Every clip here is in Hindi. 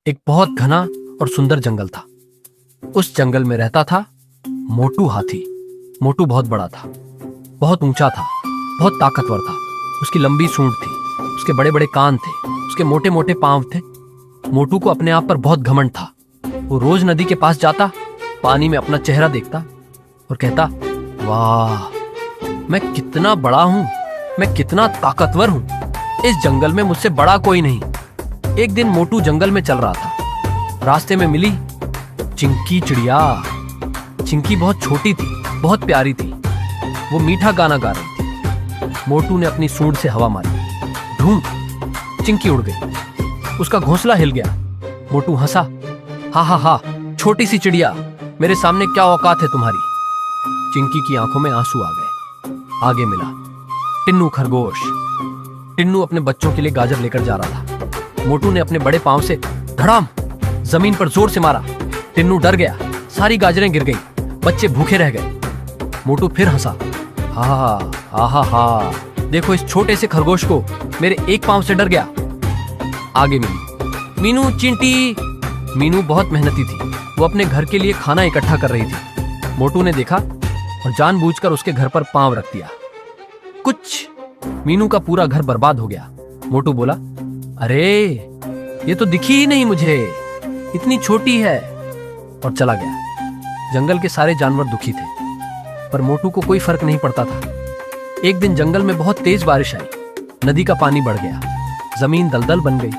एक बहुत घना और सुंदर जंगल था। उस जंगल में रहता था मोटू हाथी। मोटू बहुत बड़ा था, बहुत ऊंचा था, बहुत ताकतवर था। उसकी लंबी सूंड थी, उसके बड़े बड़े कान थे, उसके मोटे मोटे पांव थे। मोटू को अपने आप पर बहुत घमंड था। वो रोज नदी के पास जाता, पानी में अपना चेहरा देखता और कहता, वाह, मैं कितना बड़ा हूं, मैं कितना ताकतवर हूं, इस जंगल में मुझसे बड़ा कोई नहीं। एक दिन मोटू जंगल में चल रहा था। रास्ते में मिली चिंकी चिड़िया। चिंकी बहुत छोटी थी, बहुत प्यारी थी। वो मीठा गाना गा रही थी। मोटू ने अपनी सूंड से हवा मारी, धूम, चिंकी उड़ गई। उसका घोंसला हिल गया। मोटू हंसा, हा हा हा, छोटी सी चिड़िया, मेरे सामने क्या औकात है तुम्हारी। चिंकी की आंखों में आंसू आ गए। आगे मिला टिन्नू खरगोश। टिन्नू अपने बच्चों के लिए गाजर लेकर जा रहा था। मोटू ने अपने बड़े पांव से धड़ाम जमीन पर जोर से मारा। टिन्नू डर गया, सारी गाजरें गिर गई, बच्चे भूखे रह गए। मोटू फिर हंसा, हा, देखो इस छोटे से खरगोश को, मेरे एक पांव से डर गया। आगे मिली मीनू चिंटी। मीनू बहुत मेहनती थी। वो अपने घर के लिए खाना इकट्ठा कर रही थी। मोटू ने देखा और जानबूझकर उसके घर पर पांव रख दिया। कुछ मीनू का पूरा घर बर्बाद हो गया। मोटू बोला, अरे ये तो दिखी ही नहीं मुझे, इतनी छोटी है, और चला गया। जंगल के सारे जानवर दुखी थे, पर मोटू को कोई फर्क नहीं पड़ता था। एक दिन जंगल में बहुत तेज बारिश आई। नदी का पानी बढ़ गया, जमीन दलदल बन गई।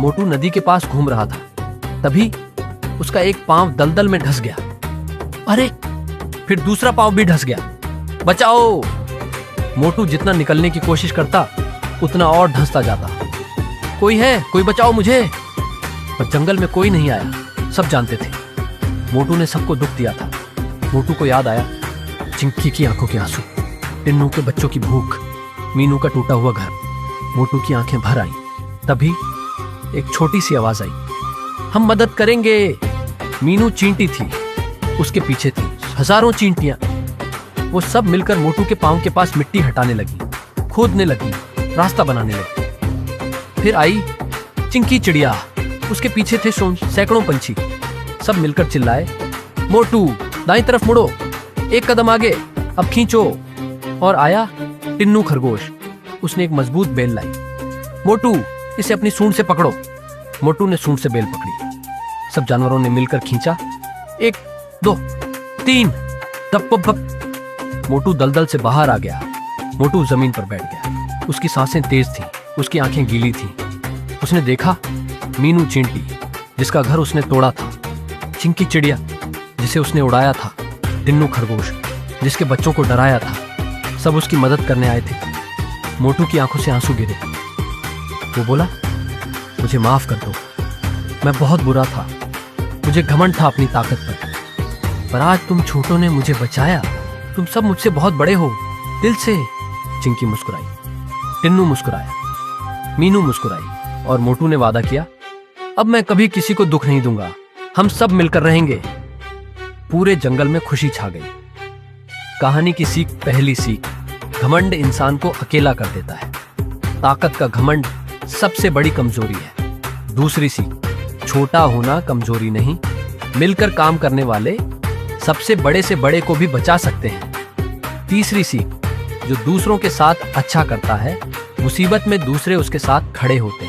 मोटू नदी के पास घूम रहा था, तभी उसका एक पांव दलदल में धंस गया। अरे, फिर दूसरा पांव भी धंस गया। बचाओ! मोटू जितना निकलने की कोशिश करता, उतना और धंसता जाता। कोई है, कोई बचाओ मुझे! पर जंगल में कोई नहीं आया। सब जानते थे मोटू ने सबको दुख दिया था। मोटू को याद आया चिंकी की आंखों के आंसू, टिन्नू के बच्चों की भूख, मीनू का टूटा हुआ घर। मोटू की आंखें भर आईं। तभी एक छोटी सी आवाज आई, हम मदद करेंगे। मीनू चींटी थी, उसके पीछे थी हजारों चींटियां। वो सब मिलकर मोटू के पांव के पास मिट्टी हटाने लगी, खोदने लगी, रास्ता बनाने लगी। फिर आई चिंकी चिड़िया, उसके पीछे थे सैकड़ों पंछी। सब मिलकर चिल्लाए, मोटू दाईं तरफ मुड़ो, एक कदम आगे, अब खींचो। और आया टिन्नू खरगोश। उसने एक मजबूत बेल लाई। मोटू, इसे अपनी सूंड से पकड़ो। मोटू ने सूंड से बेल पकड़ी। सब जानवरों ने मिलकर खींचा। 1, 2, 3, धप धप। मोटू दलदल से बाहर आ गया। मोटू जमीन पर बैठ गया। उसकी सांसें तेज थीं, उसकी आंखें गीली थीं। उसने देखा मीनू चींटी, जिसका घर उसने तोड़ा था, चिंकी चिड़िया, जिसे उसने उड़ाया था, टिन्नू खरगोश, जिसके बच्चों को डराया था। सब उसकी मदद करने आए थे। मोटू की आंखों से आंसू गिरे। वो बोला, मुझे माफ कर दो, मैं बहुत बुरा था, मुझे घमंड था अपनी ताकत पर आज तुम छोटों ने मुझे बचाया। तुम सब मुझसे बहुत बड़े हो, दिल से। चिंकी मुस्कुराई, टिन्नू मुस्कुराया, मीनू मुस्कुराई, और मोटू ने वादा किया, अब मैं कभी किसी को दुख नहीं दूंगा, हम सब मिलकर रहेंगे। पूरे जंगल में खुशी छा गई। कहानी की सीख, पहली सीख, घमंड इंसान को अकेला कर देता है। ताकत का घमंड सबसे बड़ी कमजोरी है। दूसरी सीख, छोटा होना कमजोरी नहीं, मिलकर काम करने वाले सबसे बड़े से बड़े को भी बचा सकते हैं। तीसरी सीख, जो दूसरों के साथ अच्छा करता है, मुसीबत में दूसरे उसके साथ खड़े होते हैं।